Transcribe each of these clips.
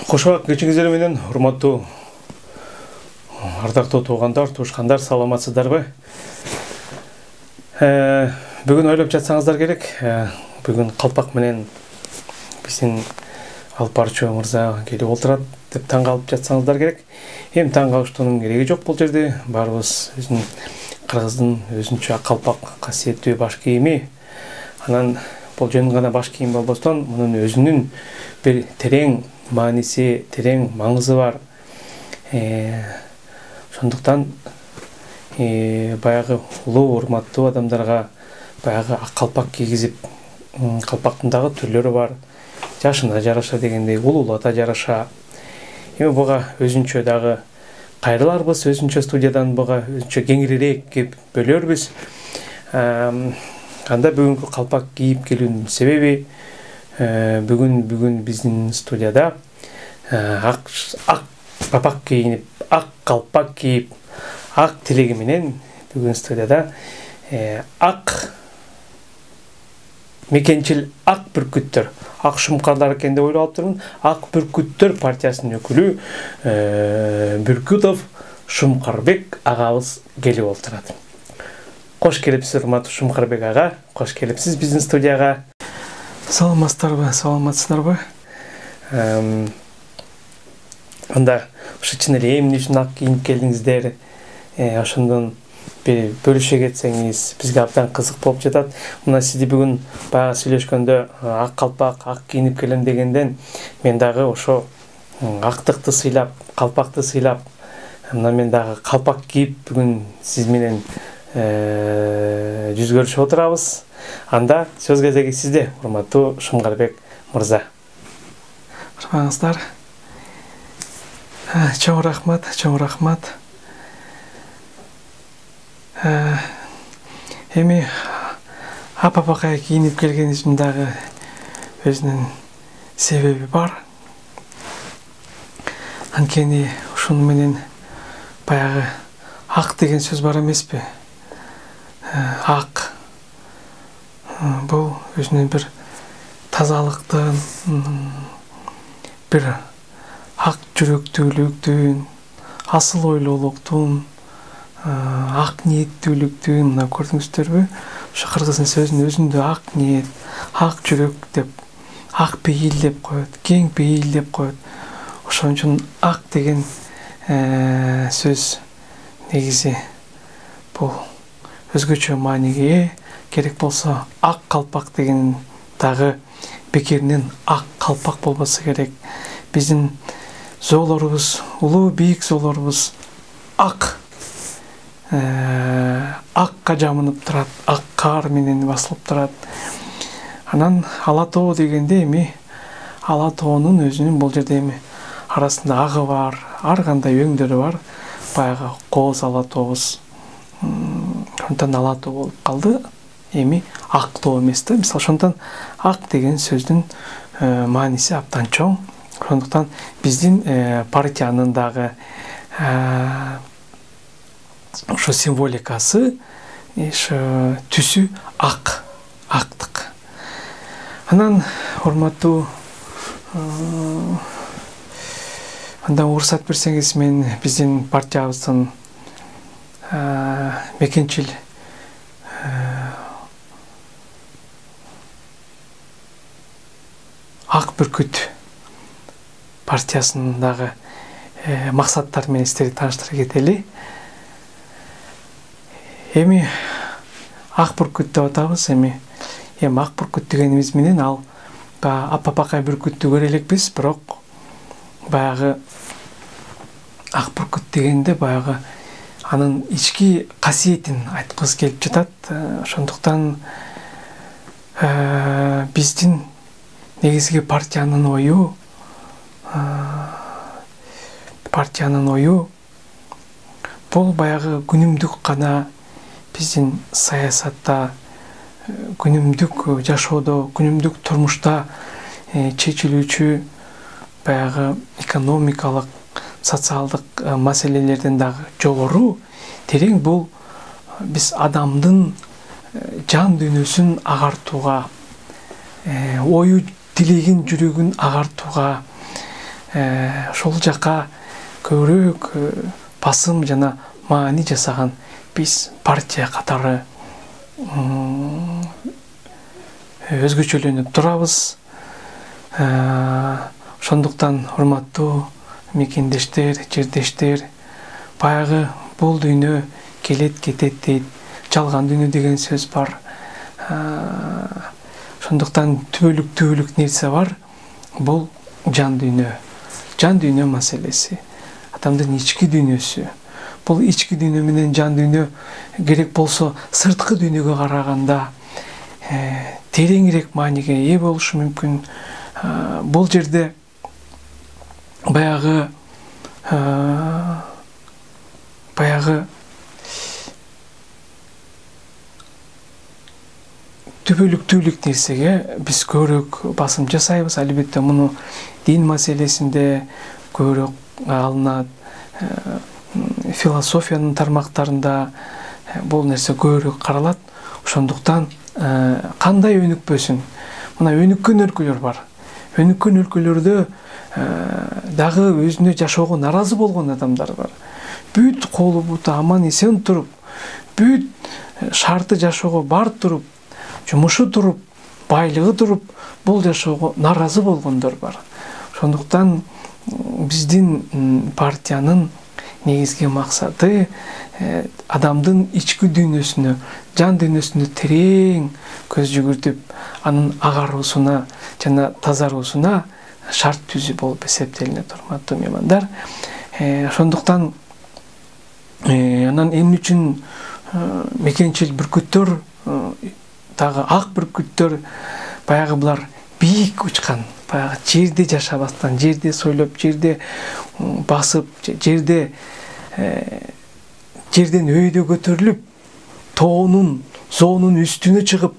Кошубак кечиңиздер менен урматтуу ардактуу туугандар, туушкандар, саламатсыздарбы? Бүгүн ойлоп жатсаңыздар керек. Бүгүн калпак менен биздин алып барчу мырза келип отурат деп таң калып жатсаңыздар керек. Эми таң калыштуунун кереги жок бул жерде. Баарыбыз өзүнүн кыргыздын өзүнчө калпак касиеттүү баш кийими. Анан бул жөн гана баш кийим болбостон, мунун өзүнүн бир терең мааниси, терең маңызы бар. Ошондуктан баягы улуу урматтуу адамдарга баягы ак калпак кийгизип, калпактын дагы түрлөрү бар. Жашына жараша дегендей, улуулата жараша. Эми буга өзүнчө дагы кайрыларбыз, өзүнчө студиядан буга өзүнчө кеңирээк кеп бөлөрбүз. Анда бүгүнкү калпак кийип келүүнүн себеби бүгүн биздин студияда ак папак кийинип, ак калпак кийип, ак тилеги менен бүгүн студияда ак мекенчил ак бүркүттөр, ак шумкарлар экен деп ойлоп алыптырмын. Ак бүркүттөр партиясынын өкүлү Бүркүтов Шумкарбек агабыз келип отурат. Кош келипсиз, урматтуу Шумкарбек ага. Кош келипсиз биздин студияга. Саламатсыздарбы, саламатсыздарбы. Анда ушу чын эле эмне үчүн ак кийинип келдиңиздер? Ошондон бир бөлүшө кетсеңиз, бизге абдан кызык болуп жатат. Мына сизди бүгүн баягы сүйлөшкөндө ак калпак, ак кийинип келем дегенден мен дагы ошо актыкты сыйлап, калпакты сыйлап, мына мен дагы калпак кийип бүгүн сиз менен жүз көрүшүп отурабыз. Анда сөз кезеги сизде, урматтуу Шумкарбек мырза. Урмаңыздар. Чоң рахмат. Эми апапакай кийинип келгенибиздин дагы өзүнүн себеби бар. Анткени ушуну менен баягы ак деген сөз бар эмеспи? Ак бул өзүнүн бир тазалыктын, бир ак жүрөктүүлүктүн, асыл ойлуулуктун, ак ниеттүүлүктүн, мына көрдүңүздөрбү? Ошо кыргыздын сөзүнүн өзүндө ак ниет, ак жүрөк деп, ак пейил деп коет, кең пейил деп коет. Ошон үчүн ак деген сөз негизи бул өзгөчө мааниге ээ. Керек болсо ак калпак деген дагы бекеринен ак калпак болбосо керек. Биздин зоолорубуз, улуу бийик зоолорубуз акка жамынып турат, ак каар менен басылып турат. Анан ала тоо дегенде эми ала тоонун өзүнүн бул жерде эми арасында агы бар, ар кандай өңдөрү бар. Баягы кооз ала тообуз ошондон ала тоо болуп калды. Эми ак тоо эмес да. Мисалы ошондон ак деген сөздүн мааниси абдан чоң. Ошондуктан биздин партиянын дагы ошо символикасы, ошо түсү актык. Анан урматтуу, анда уруксат берсеңиз, мен биздин партиябыздын мекенчил ак бүркүт партиясынын дагы максаттары менен сиздерди тааныштыра кетели. Эми ак бүркүт деп атабыз. Эми ак бүркүт дегенибиз менен ал апапакай бүркүттү көрө элекпиз, бирок баягы ак бүркүт дегенде баягы анын ички касиетин айткыбыз келип жатат. Ошондуктан биздин негизги партиянын ою бул баягы күнүмдүк гана биздин саясатта, күнүмдүк жашоодо, күнүмдүк турмушта чечилүүчү баягы экономикалык, социалдык маселелерден дагы жогору терең бул биз адамдын жан дүйнөсүн агартууга, ою тилегин, жүрөгүн агартууга, ошол жака көбүрөөк басым жана маани жасаган биз партия катары өзгөчөлөнүп турабыз. Ошондуктан урматтуу мекендештер, жердештер, баягы бул дүйнө келет кетет дейт, жалган дүйнө деген сөз бар. Ошондуктан түбөлүк нерсе бар, бул жан дүйнө маселеси, адамдын ички дүйнөсү. Бул ички дүйнө менен жан дүйнө керек болсо сырткы дүйнөгө караганда тереңирээк мааниге ээ болушу мүмкүн. Бул жерде баягы түбөлүктүүлүк нерсеге биз көбүрөөк басым жасайбыз. Албетте муну дин маселесинде көбүрөөк алынат, философиянын тармактарында бул нерсе көбүрөөк каралат. Ошондуктан кандай өнүкпөсүн, мына өнүккөн өлкөлөр бар. Өнүккөн өлкөлөрдө дагы өзүнө жашоого наразы болгон адамдар бар. Бүт колу буту аман эсен туруп, бүт шарты жашоого бар туруп, жумушу туруп, байлыгы туруп, бул жашоого наразы болгондор бар. Ошондуктан биздин партиянын негизги максаты адамдын ички дүйнөсүнө, жан дүйнөсүнө терең көз жүгүртүп, анын агаруусуна жана тазаруусуна шарт түзүү болуп эсептелинет, урматтуу меймандар. Ошондуктан анан эмне үчүн мекенчил бүркүттөр, дагы ак бүркүттөр, баягы булар бийик учкан, баягы жерде жашабастан, жерде сойлоп, жерде басып, жерден өйдө көтөрүлүп, тоонун, зоонун үстүнө чыгып,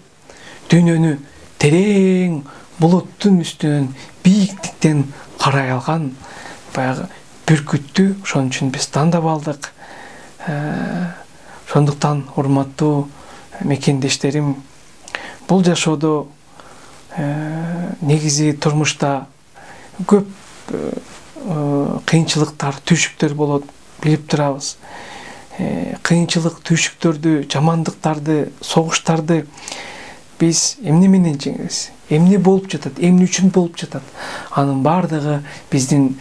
дүйнөнү терең булуттун үстүнөн бийиктиктен карай алган баягы бүркүттү ошон үчүн биз тандап алдык. Ошондуктан урматтуу мекендештерим, бул жашоодо негизи турмушта көп кыйынчылыктар, түйшүктөр болот, билип турабыз. Кыйынчылык, түйшүктөрдү, жамандыктарды, согуштарды биз эмне менен жеңебиз? Эмне болуп жатат? Эмне үчүн болуп жатат? Анын бардыгы биздин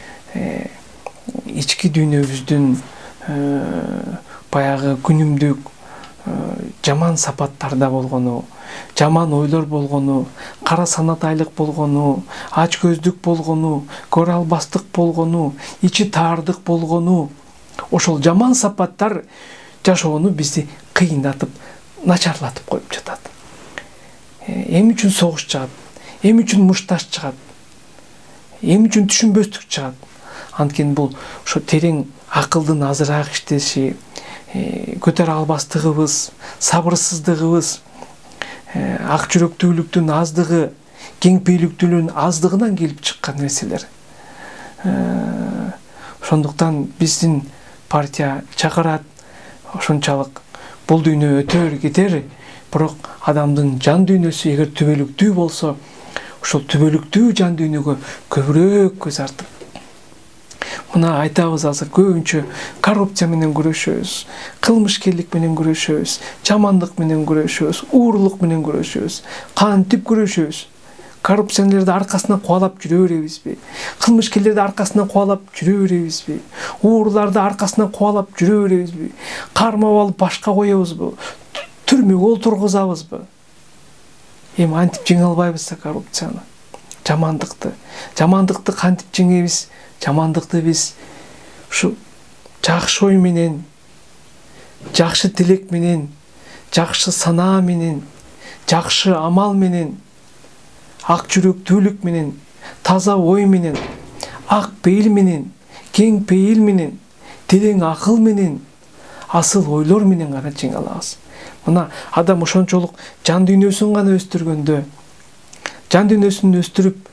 ички дүйнөбүздүн баягы күнүмдүк жаман сапаттарда болгону, жаман ойлор болгону, кара санатайлык болгону, ач көздүк болгону, көрө албастык болгону, ичи таардык болгону, ошол жаман сапаттар жашоону бизди кыйындатып, начарлатып коюп жатат. Эмне үчүн согуш чыгат? Эмне үчүн мушташ чыгат? Эмне үчүн түшүнбөстүк чыгат? Анткени бул ошо терең акылдын азыраак иштеши, көтөрө албастыгыбыз, сабырсыздыгыбыз, ак жүрөктүүлүктүн аздыгы, кеңпейликтүүлүктүн аздыгынан келип чыккан нерселер. Ошондуктан биздин партия чакырат, ошончалык бул дүйнө өтөр кетер, бирок адамдын жан дүйнөсү эгер түбөлүктүү болсо, ошол түбөлүктүү жан дүйнөгө көбүрөөк көз артып. Мына айтабыз азыр көбүнчө коррупция менен күрөшөбүз, кылмышкерлик менен күрөшөбүз, жамандык менен күрөшөбүз, уурулук менен күрөшөбүз, кантип күрөшөбүз? Коррупционерлерди аркасынан кубалап жүрө беребизби? Кылмышкерлерди аркасынан кубалап жүрө беребизби? Ууруларды аркасынан кубалап жүрө беребизби? Кармап алып башка коебузбу? Түрмөгө олтургузабызбы? Эми антип жеңе албайбыз да коррупцияны, жамандыкты кантип жеңебиз? Жамандыкты биз ушу жакшы ой менен, жакшы тилек менен, жакшы санаа менен, жакшы амал менен, ак жүрөктүүлүк менен, таза ой менен, ак пейил менен, кең пейил менен, терең акыл менен, асыл ойлор менен гана жеңе алабыз. Мына адам ошончолук жан дүйнөсүн гана өстүргөндө, жан дүйнөсүн өстүрүп,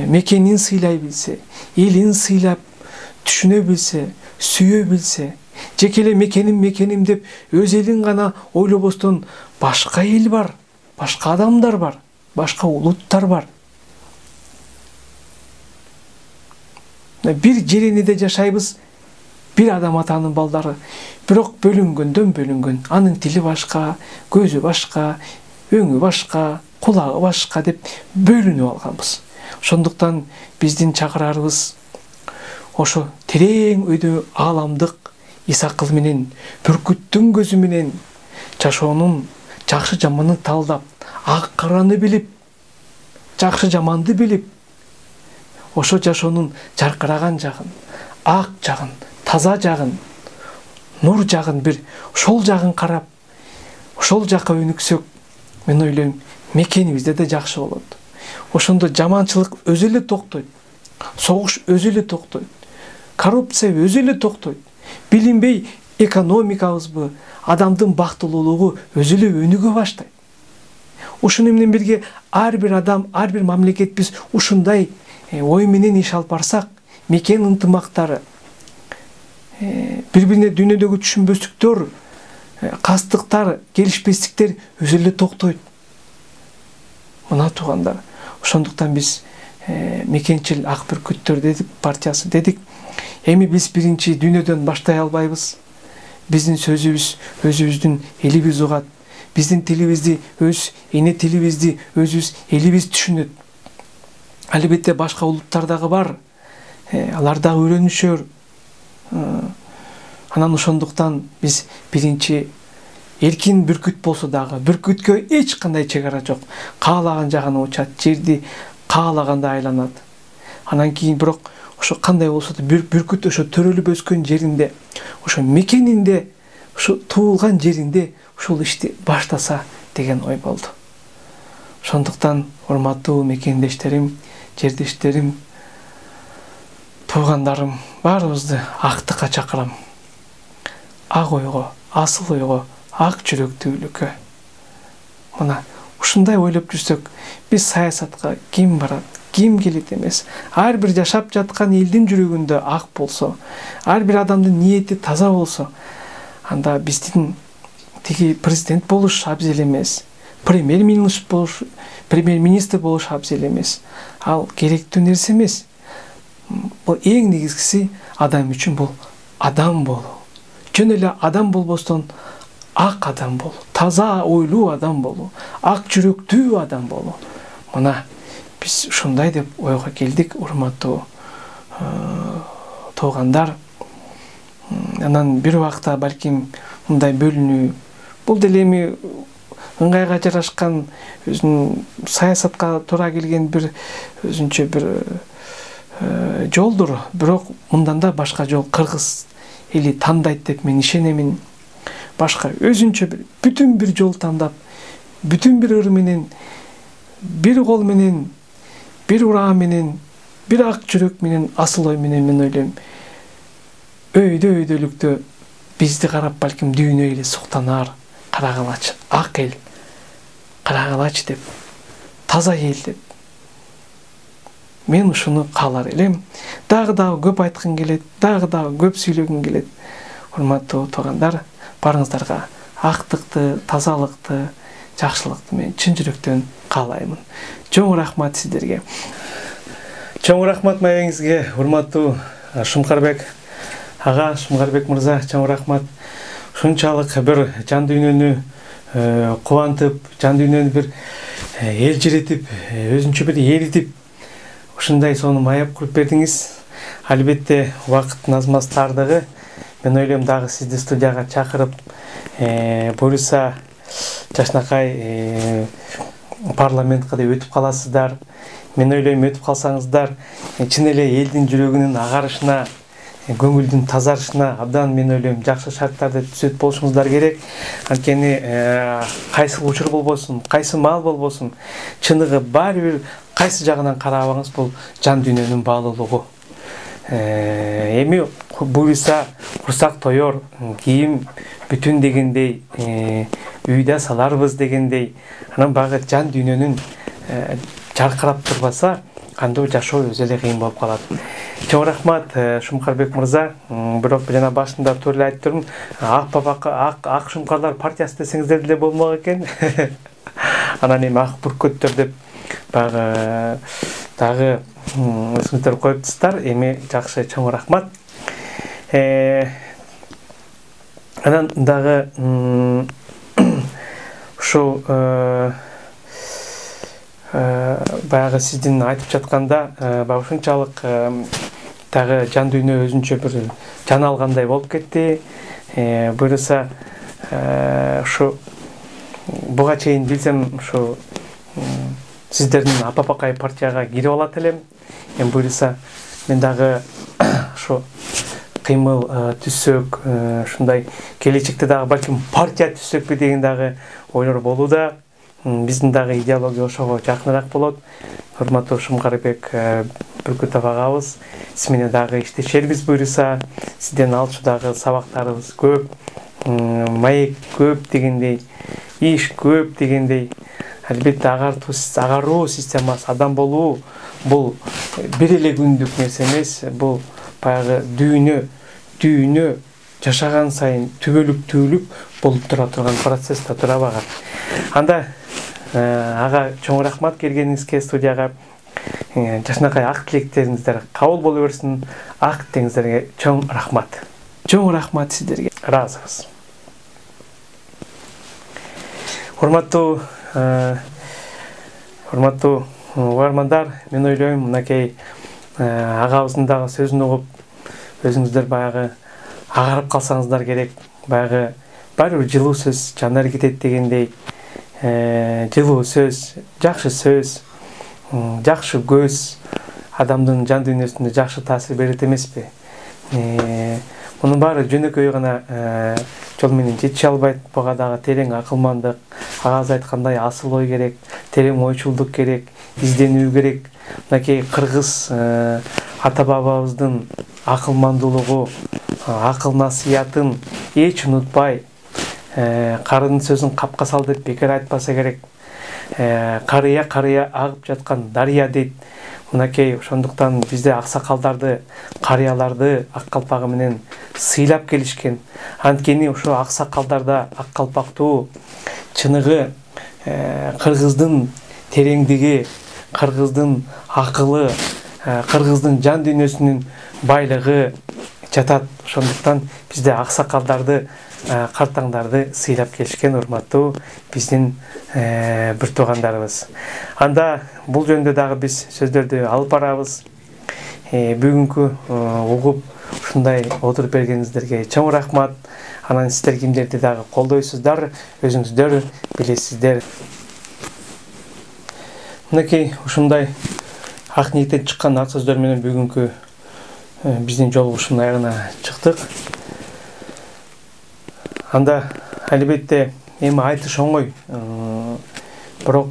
мекенин сыйлай билсе, элин сыйлап, түшүнө билсе, сүйө билсе, жеке эле мекеним деп өз элин гана ойлобостон башка эл бар, башка адамдар бар, башка улуттар бар. бир жеренеде жашайбыз, бир адам атанын балдары, бирок бөлүнгөн, анын тили башка, көзү башка, өңү башка, кулагы башка деп бөлүнүп алганбыз. Ошондуктан биздин чакырарыбыз ошо терең өйдө ааламдык эс акыл менен, бүркүттүн көзү менен жашоонун жакшы жаманын талдап, ак караны билип, жакшы жаманды билип, ошо жашоонун жаркыраган жагын, ак жагын, таза жагын, нур жагын бир ошол жагын карап, ошол жакка өнүксөк, мен ойлойм, мекенибизде да жакшы болот. Ошондо жаманчылык өзү эле токтойт, согуш өзү эле токтойт, коррупция өзү эле токтойт. Билинбей экономикабызбы, адамдын бактылуулугу өзү эле өнүгө баштайт. Ушуну менен бирге ар бир адам, ар бир мамлекет биз ушундай ой менен иш алып барсак, мекен ынтымактары, бири-бирине дүйнөдөгү түшүнбөстүктөр, кастыктар, келишпестиктер өзү эле токтойт. Мына туугандар, ошондуктан биз мекенчил ак бүркүттөр дедик, партиясы дедик. Эми биз биринчи дүйнөдөн баштай албайбыз. Биздин сөзүбүз өзүбүздүн элибиз угат. Биздин тилибизди, өз эне тилибизди өзүбүз элибиз түшүнөт. Албетте башка улуттар дагы бар. Алар дагы үйрөнүшөр. Анан ошондуктан биз биринчи эркин бүркүт болсо дагы, бүркүткө эч кандай чегара жок. Каалаган жагына учат, жерди каалаганда айланат. Анан кийин бирок ошо кандай болсо да бүркүт ошо төрөлүп өскөн жеринде, ошо мекенинде, ошо туулган жеринде ушул ишти баштаса деген ой болду. Ошондуктан урматтуу мекендештерим, жердештерим, туугандарым, баарыбызды актыкка чакырам. Ак ойго, асыл ойго, ак жүрөктүүлүккө. Мына ушундай ойлоп жүрсөк, биз саясатка ким барат, ким келет эмес. Ар бир жашап жаткан элдин жүрөгүндө ак болсо, ар бир адамдын ниети таза болсо, анда биздин тиги президент болуш абзел эмес, премьер-министр болуш абзел эмес. Ал керектүү нерсе эмес. Бул эң негизгиси адам үчүн бул адам болуу. Жөн эле адам болбостон ак адам болуу, таза ойлуу адам болуу, ак жүрөктүү адам болуу. Мына биз ушундай деп ойго келдик, урматтуу туугандар. Анан бир убакта балким мындай бөлүнүү, бул деле эми ыңгайга жарашкан, өзүнүн саясатка туура келген бир өзүнчө бир жолдур. Бирок мындан да башка жол кыргыз эли тандайт деп мен ишенемин. Башка өзүнчө бүтүн бир жол тандап, бүтүн бир ыр менен, бир кол менен, бир ураа менен, бир ак жүрөк менен, асыл ой менен мен ойлойм, өйдөлүктө бизди карап балким дүйнө эле суктанар, карагалачы, ак эл, карагалачы деп, таза эл деп. Мен ушуну каалар элем. Дагы көп айткым келет, дагы көп сүйлөгүм келет. Урматтуу туугандар, барыңыздарга актыкты, тазалыкты, жакшылыкты мен чын жүрөктөн каалаймын. Чоң рахмат сиздерге. Чоң рахмат маегиңизге, урматтуу Шумкарбек ага, Шумкарбек мырза, чоң рахмат. Ушунчалык бир жан дүйнөнү кубантып, жан дүйнөнү бир элжиретип, өзүнчө бир эритип, ушундай сону маяп куруп бердиңиз. Албетте убакыт назмас тардыгы. Мен ойлойм дагы сизди студияга чакырып, буюрса жакшынакай парламентке да өтүп каласыздар. Мен ойлойм өтүп калсаңыздар, чын эле элдин жүрөгүнүн агарышына, көңүлдүн тазарышына абдан мен ойлойм жакшы шарттарды түзөт болушуңуздар керек. Анткени кайсы учур болбосун, кайсы маал болбосун, чыныгы баары бир кайсы жагынан карабаңыз, бул жан дүйнөнүн баалуулугу. Эми буюрса курсак тоёр, кийим бүтүн дегендей, үйдө саларбыз дегендей, анан багы жан дүйнөнүн жаркырап турбаса, кандуу жашоо өзү эле кыйын болуп калат. Чоң рахмат Шумкарбек мырза. Бирок жана башында туура эле айттым, ак шумкарлар партиясы десеңиздер деле болмок экен. Анан эми ак бүркөттөр деп дагы өзүңүздөр коюптусуздар. Эми жакшы, чоң рахмат. Анан дагы ушул баягы сиздин айтып жатканда баягы ушунчалык дагы жан дүйнө өзүнчө бир жан алгандай болуп кетти. Буюрса ушу буга чейин билсем ушу сиздердин АППК партияга кирип алат элем. Эми буюрса мен дагы ушу кыймыл түзсөк, ушундай келечекте дагы балким партия түзсөкпү деген дагы ойлор болууда. Биздин дагы идеология ошого жакыныраак болот. Урматтуу Шымгарбек Бүркүтов агабыз, сиз менен дагы иштешербиз буюрса. Сизден алчудагы сабактарыбыз көп, маек көп дегендей, иш көп дегендей. Албетте агаруу системасы, адам болуу бул бир эле күндүк нерсе эмес. Бул баягы дүйнө жашаган сайын түбөлүк болуп тура турган процесс тура багат. Анда ага чоң рахмат келгениңизге студияга. Жашынакай ак тилектериңиздер кабыл боло берсин. Ак теңиздерге чоң рахмат. Чоң рахмат сиздерге. Ыраазыбыз. Урматтуу угармандар, мен ойлойм, мынакей агабыздын дагы сөзүн угуп, өзүңүздөр баягы агарып калсаңыздар керек. Баягы баары бир жылуу сөз жанар кетет дегендей, жылуу сөз, жакшы көз адамдын жан дүйнөсүнө жакшы таасир берет эмеспи? Мунун баары жөнөкөй гана жол менен жетише албайт. Буга дагы терең акылмандык, агабыз айткандай асыл ой керек, терең ойчулдук керек, изденүү керек. Мынакей кыргыз ата бабабыздын акылмандуулугу, акыл насыятын эч унутпай, карынын сөзүн капка сал деп бекер айтпаса керек. Карыя агып жаткан дарыя дейт. Мынакей ошондуктан бизде аксакалдарды, карыяларды ак калпагы менен сыйлап келишкен. Анткени ошо аксакалдарда ак калпактуу чыныгы, кыргыздын тереңдиги, кыргыздын акылы, кыргыздын жан дүйнөсүнүн байлыгы жатат. Ошондуктан бизде аксакалдарды, картаңдарды сыйлап келишкен урматтуу биздин бир туугандарыбыз. Анда бул жөндө дагы биз сөздөрдү алып барабыз. Бүгүнкү угуп ушундай отуруп бергениңиздерге чоң рахмат. Анан сиздер кимдерди дагы колдойсуздар, өзүңүздөр билесиздер. Мынакей ушундай ак ниеттен чыккан ак сөздөр менен бүгүнкү биздин жолугушуунун аягына чыктык. Анда албетте эми айтыш оңой, бирок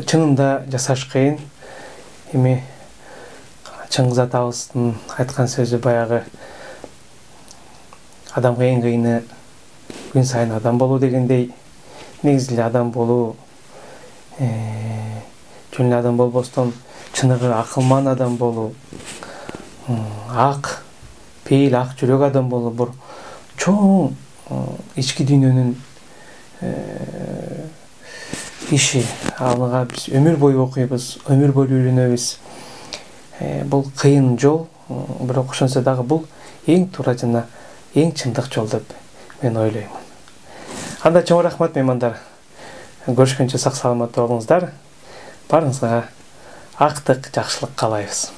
чынында жасаш кыйын. Эми Чыңгыз атабыздын айткан сөзү баягы адамга эң кыйыны күн сайын адам болуу дегендей, негизи эле адам болуу, жөн эле адам болбостон чыныгы акылман адам болуу, ак пейил, ак жүрөк адам болуу, бул чоң ички дүйнөнүн иши. Ага биз өмүр бою окуйбуз, өмүр бою үйрөнөбүз. Бул кыйын жол, бирок ошонсо дагы бул эң туура жана эң чындык жол деп мен ойлоймун. Анда чоң рахмат меймандар. Көрүшкөнчө сак саламатта болуңуздар. Баарыңызга актык жакшылык каалайбыз.